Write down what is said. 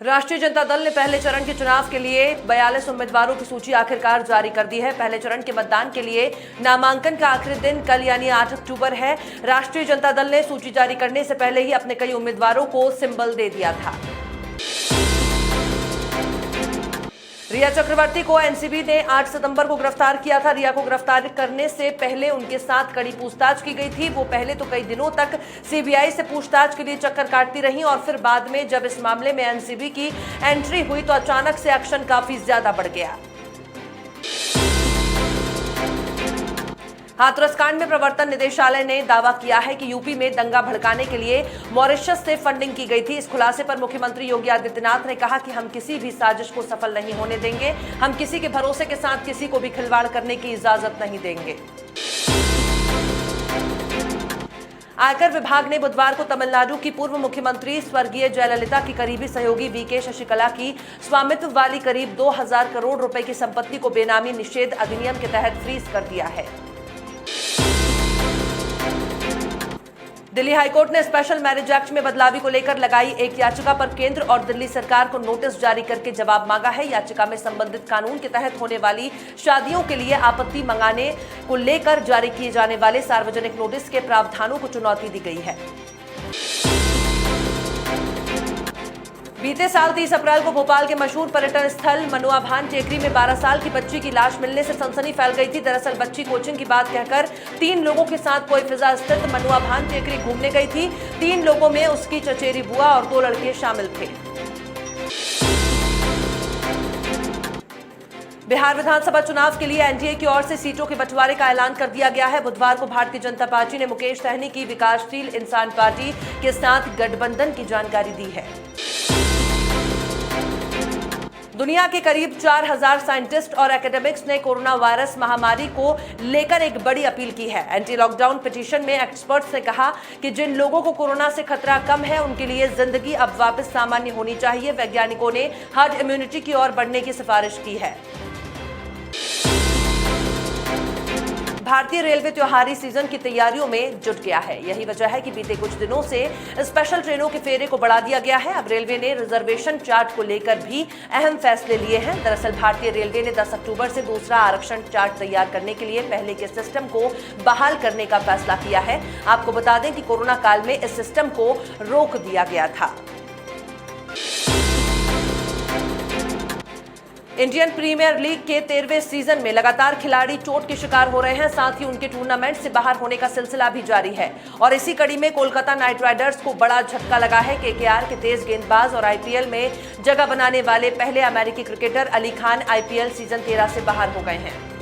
राष्ट्रीय जनता दल ने पहले चरण के चुनाव के लिए 42 उम्मीदवारों की सूची आखिरकार जारी कर दी है। पहले चरण के मतदान के लिए नामांकन का आखिरी दिन कल यानी 8 अक्टूबर है। राष्ट्रीय जनता दल ने सूची जारी करने से पहले ही अपने कई उम्मीदवारों को सिंबल दे दिया था। रिया चक्रवर्ती को एनसीबी ने 8 सितंबर को गिरफ्तार किया था। रिया को गिरफ्तार करने से पहले उनके साथ कड़ी पूछताछ की गई थी। वो पहले तो कई दिनों तक सीबीआई से पूछताछ के लिए चक्कर काटती रही और फिर बाद में जब इस मामले में एनसीबी की एंट्री हुई तो अचानक से एक्शन काफी ज्यादा बढ़ गया। हाथरस कांड में प्रवर्तन निदेशालय ने दावा किया है कि यूपी में दंगा भड़काने के लिए मॉरिशस से फंडिंग की गई थी। इस खुलासे पर मुख्यमंत्री योगी आदित्यनाथ ने कहा कि हम किसी भी साजिश को सफल नहीं होने देंगे। हम किसी के भरोसे के साथ किसी को भी खिलवाड़ करने की इजाजत नहीं देंगे। आयकर विभाग ने बुधवार को तमिलनाडु की पूर्व मुख्यमंत्री स्वर्गीय जयललिता की करीबी सहयोगी वीके शशिकला की स्वामित्व वाली करीब 2000 करोड़ रुपए की संपत्ति को बेनामी निषेध अधिनियम के तहत फ्रीज कर दिया है। दिल्ली हाईकोर्ट ने स्पेशल मैरिज एक्ट में बदलावी को लेकर लगाई एक याचिका पर केंद्र और दिल्ली सरकार को नोटिस जारी करके जवाब मांगा है। याचिका में संबंधित कानून के तहत होने वाली शादियों के लिए आपत्ति मंगाने को लेकर जारी किए जाने वाले सार्वजनिक नोटिस के प्रावधानों को चुनौती दी गई है। बीते साल 30 अप्रैल को भोपाल के मशहूर पर्यटन स्थल मनुआभान टेकरी में 12 साल की बच्ची की लाश मिलने से सनसनी फैल गई थी। दरअसल बच्ची कोचिंग की बात कहकर 3 लोगों के साथ कोईफिजा स्थित मनुआभान टेकरी घूमने गई थी। 3 लोगों में उसकी चचेरी बुआ और 2 लड़के शामिल थे। बिहार विधानसभा चुनाव के लिए एनडीए की ओर से सीटों के बंटवारे का ऐलान कर दिया गया है। बुधवार को भारतीय जनता पार्टी ने मुकेश सहनी की विकासशील इंसान पार्टी के साथ गठबंधन की जानकारी दी है। दुनिया के करीब 4000 साइंटिस्ट और एकेडमिक्स ने कोरोना वायरस महामारी को लेकर एक बड़ी अपील की है। एंटी लॉकडाउन पिटीशन में एक्सपर्ट्स ने कहा कि जिन लोगों को कोरोना से खतरा कम है उनके लिए जिंदगी अब वापस सामान्य होनी चाहिए। वैज्ञानिकों ने हर्ड इम्यूनिटी की ओर बढ़ने की सिफारिश की है। भारतीय रेलवे त्योहारी सीजन की तैयारियों में जुट गया है। यही वजह है कि बीते कुछ दिनों से स्पेशल ट्रेनों के फेरे को बढ़ा दिया गया है। अब रेलवे ने रिजर्वेशन चार्ट को लेकर भी अहम फैसले लिए हैं। दरअसल भारतीय रेलवे ने 10 अक्टूबर से दूसरा आरक्षण चार्ट तैयार करने के लिए पहले के सिस्टम को बहाल करने का फैसला किया है। आपको बता दें कि कोरोना काल में इस सिस्टम को रोक दिया गया था। इंडियन प्रीमियर लीग के 13वें सीजन में लगातार खिलाड़ी चोट के शिकार हो रहे हैं। साथ ही उनके टूर्नामेंट से बाहर होने का सिलसिला भी जारी है और इसी कड़ी में कोलकाता नाइट राइडर्स को बड़ा झटका लगा है। केकेआर के तेज गेंदबाज और आईपीएल में जगह बनाने वाले पहले अमेरिकी cricketer Ali Khan IPL season 13 से बाहर हो गए हैं।